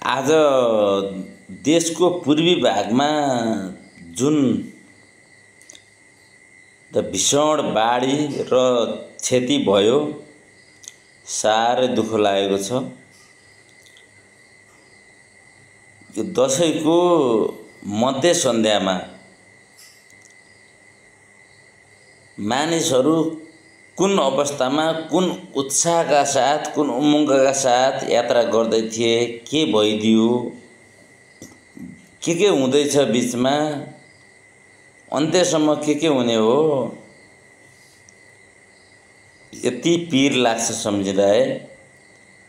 आज देशको पूर्वी भागमा जुन भीषण बाढी र क्षति भयो साह्रै दुःख लागेको छ। यो दशैंको मध्य सन्ध्यामा मानिसहरू कुन अवस्थामा कुन उत्साहका साथ कुन उमङ्गका साथ यात्रा गर्दै थिए, के भइदियो, के हुँदैछ बीचमा, अन्त्यसम्म के हुने हो, यति पीर लाग्छ सम्झिँदा।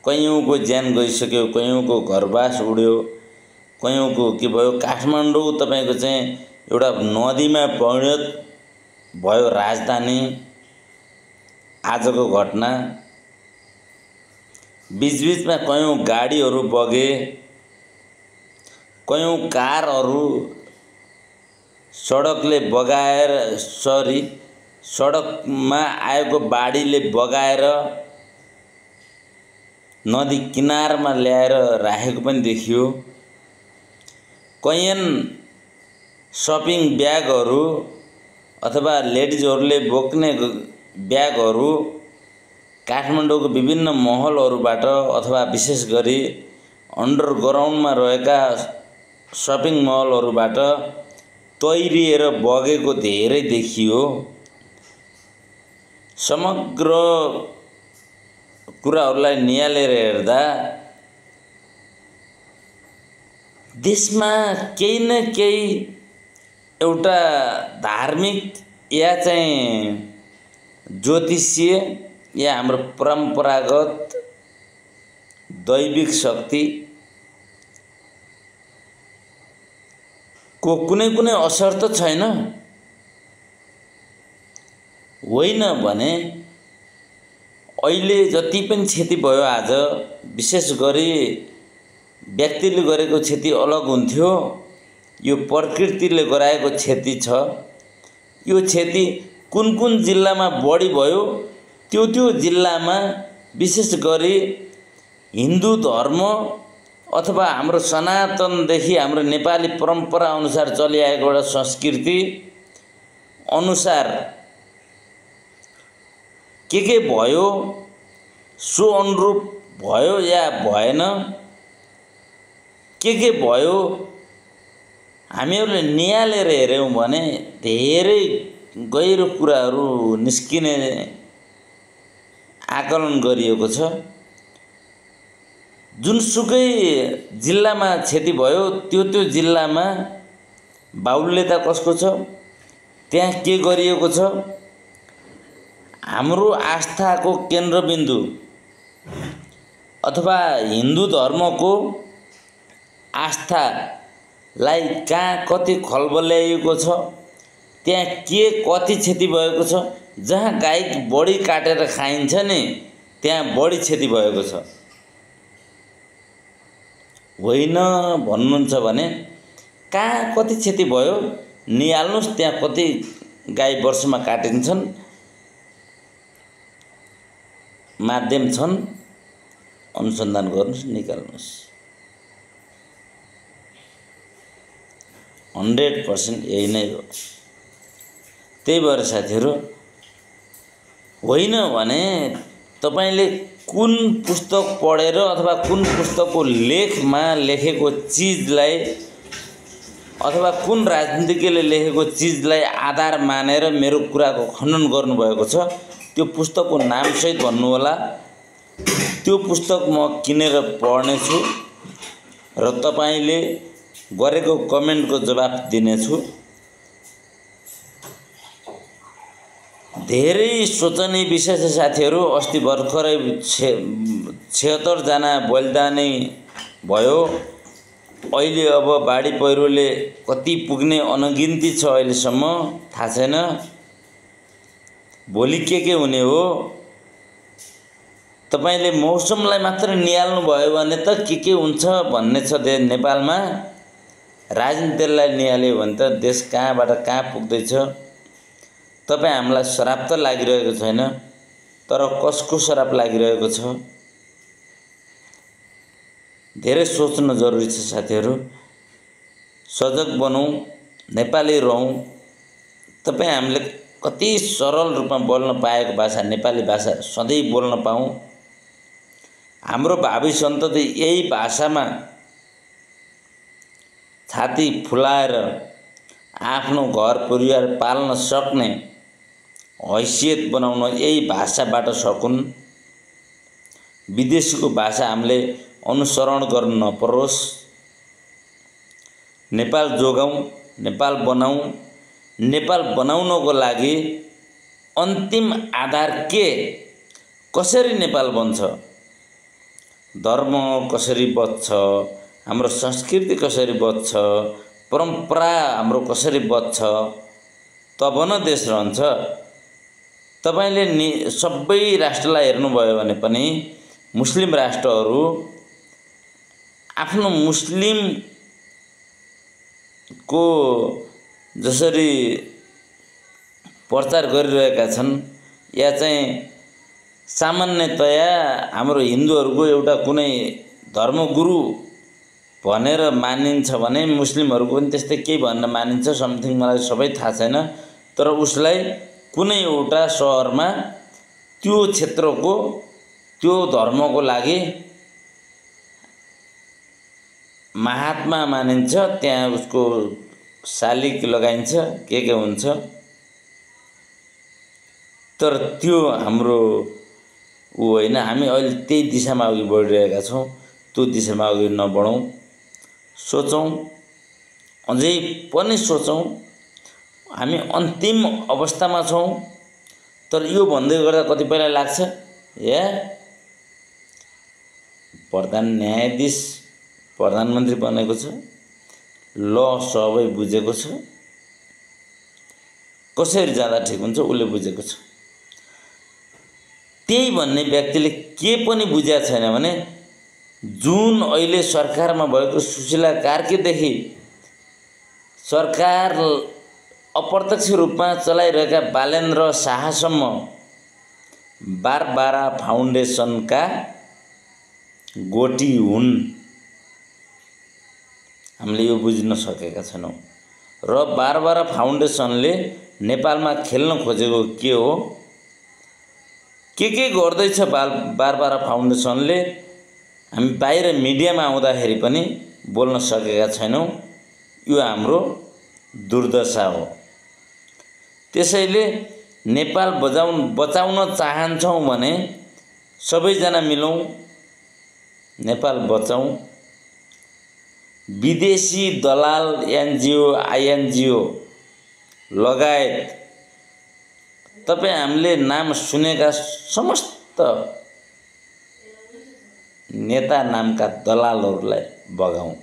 कयौँको ज्यान गइसक्यो, कयौँको घरबास उड्यो, कयौँको के भयो। काठमाडौँ तपाईको चाहिँ एउटा नदीमा परिणत भयो राजधानी। आजको घटना बीचबीचमा कयौँ गाडीहरू बगे, कयौँ कारहरू सडकले बगाएर सडकमा आएको बाढीले बगाएर नदी किनारमा ल्याएर राखेको पनि देखियो। कयन शपिङ ब्यागहरू अथवा लेडिजहरूले बोक्ने ब्यागहरू काठमाडौँको विभिन्न महलहरूबाट अथवा विशेष गरी अन्डरग्राउन्डमा रहेका शपिङ मलहरूबाट तैरिएर बगेको धेरै देखियो। समग्र कुराहरूलाई नियालेर हेर्दा देशमा केही न केही एउटा धार्मिक या चाहिँ ज्योतिषीय या हाम्रो परम्परागत दैविक शक्ति को कुनै असर त छैन। होइन भने अहिले जति पनि क्षति भयो आज, विशेष गरी व्यक्तिले गरेको क्षति अलग हुन्थ्यो, यो प्रकृतिले गराएको क्षति छ। यो क्षति कुन जिल्लामा बढी भयो, त्यो जिल्लामा विशेष गरी हिन्दू धर्म अथवा हाम्रो सनातनदेखि हाम्रो नेपाली परम्परा अनुसार चलिआएको एउटा संस्कृति अनुसार के भयो, सो अनुरूप भयो या भएन, के भयो, हामीहरूले नियालेर हेर्यौँ भने धेरै गहिरो कुराहरू निस्किने आकलन गरिएको छ। जुनसुकै जिल्लामा क्षति भयो त्यो जिल्लामा बाहुल्यता कसको छ, त्यहाँ के गरिएको छ, हाम्रो आस्थाको केन्द्रबिन्दु अथवा हिन्दू धर्मको आस्थालाई कहाँ कति खलबल्याइएको छ, त्यहाँ के कति क्षति भएको छ। जहाँ गाई बढी काटेर खाइन्छ नि त्यहाँ बढी क्षति भएको छ। होइन भन्नुहुन्छ भने कहाँ कति क्षति भयो निहाल्नुस्, त्यहाँ कति गाई वर्षमा काटिन्छन्, माध्यम छन्, अनुसन्धान गर्नुस्, निकाल्नुस्। 100% यही नै हो। त्यही भएर साथीहरू, होइन भने तपाईले कुन पुस्तक पढेर अथवा कुन पुस्तकको लेखमा लेखेको चिजलाई अथवा कुन राजनीतिज्ञले लेखेको चिजलाई आधार मानेर मेरो कुराको खण्डन गर्नुभएको छ, त्यो पुस्तकको नामसहित भन्नुहोला। त्यो पुस्तक म किनेर पढ्नेछु र तपाईले गरेको कमेन्टको जवाफ दिनेछु। धेरै सोचनीय विषय छ साथीहरू। अस्ति भर्खरै 76 जना बलिदानी भयो। अहिले अब बाढी पहिरोले कति पुग्ने अनगिन्ती छ, अहिलेसम्म थाहा छैन। भोलि के हुने हो। तपाईले मौसमलाई मात्र निहाल्नु भयो भने त के हुन्छ भन्ने छ नेपालमा। राजनीतिलाई निहाल्यो भने त देश कहाँबाट कहाँ पुग्दैछ। तपाईँ हामीलाई श्राप त लागिरहेको छैन, तर कसको श्राप लागिरहेको छ। धेरै सोच्न जरुरी छ साथीहरू। सजग बनौँ, नेपाली रहौँ। तपाईँ हामीले कति सरल रूपमा बोल्न पाएको भाषा नेपाली भाषा सधैँ बोल्न पाऊँ। हाम्रो भावी सन्तति यही भाषामा छाती फुलाएर आफ्नो घर परिवार पाल्न सक्ने हैसियत बनाउन यही भाषाबाट सकुन्। विदेशीको भाषा हामीले अनुसरण गर्न नपरोस्। नेपाल जोगाउँ, नेपाल बनाऊँ। नेपाल बनाउनको लागि अन्तिम आधार के, कसरी नेपाल बन्छ, धर्म कसरी बच्छ, हाम्रो संस्कृति कसरी बच्छ, परम्परा हाम्रो कसरी बच्छ, तब न देश रहन्छ। तपाईले सबै राष्ट्रलाई हेर्नुभयो भने पनि मुस्लिम राष्ट्रहरू आफ्नो मुस्लिम को जसरी प्रचार गरिरहेका छन्, या चाहिँ सामान्यतया हाम्रो हिन्दूहरूको एउटा कुनै धर्मगुरु भनेर मानिन्छ भने मुस्लिमहरूको पनि त्यस्तै केही भनेर मानिन्छ समथिङ, मलाई सबै थाहा छैन। तर उसलाई कुनै एउटा शहरमा त्यो क्षेत्रको त्यो धर्मको लागि महात्मा मानिन्छ, त्यहाँ उसको शालिग लगाइन्छ, के हुन्छ। तर त्यो हाम्रो ऊ होइन। हामी अहिले त्यही दिशामा अघि बढिरहेका छौँ। त्यो दिशामा अघि नबढौँ, सोचौँ, अझै पनि सोचौँ। हामी अन्तिम अवस्थामा छौँ। तर यो भन्दै गर्दा कतिपयलाई लाग्छ या प्रधान न्यायाधीश प्रधानमन्त्री बनेको छ, ल सबै बुझेको छ, कसरी जाँदा ठिक हुन्छ उसले बुझेको छ। त्यही भन्ने व्यक्तिले के पनि बुझेको छैन भने जुन अहिले सरकारमा भएको सुशीला कार्कीदेखि सरकार अप्रत्यक्ष रूपमा चलाइरहेका बालेन्द्र शाहसम्म बारबारा फाउन्डेसनका गोटी हुन्। हामीले यो बुझ्न सकेका छैनौँ। र बारबारा फाउन्डेसनले नेपालमा खेल्न खोजेको के हो, के गर्दैछ बारबारा फाउन्डेसनले, हामी बाहिर मिडियामा आउँदाखेरि पनि बोल्न सकेका छैनौँ। यो हाम्रो दुर्दशा हो। त्यसैले नेपाल बचाउन चाहन्छौँ भने सबैजना मिलौँ, नेपाल बचाउँ। विदेशी दलाल एनजिओ आइएनजिओ लगायत तपाईँ हामीले नाम सुनेका समस्त नेता नामका दलालहरूलाई बगाउँ।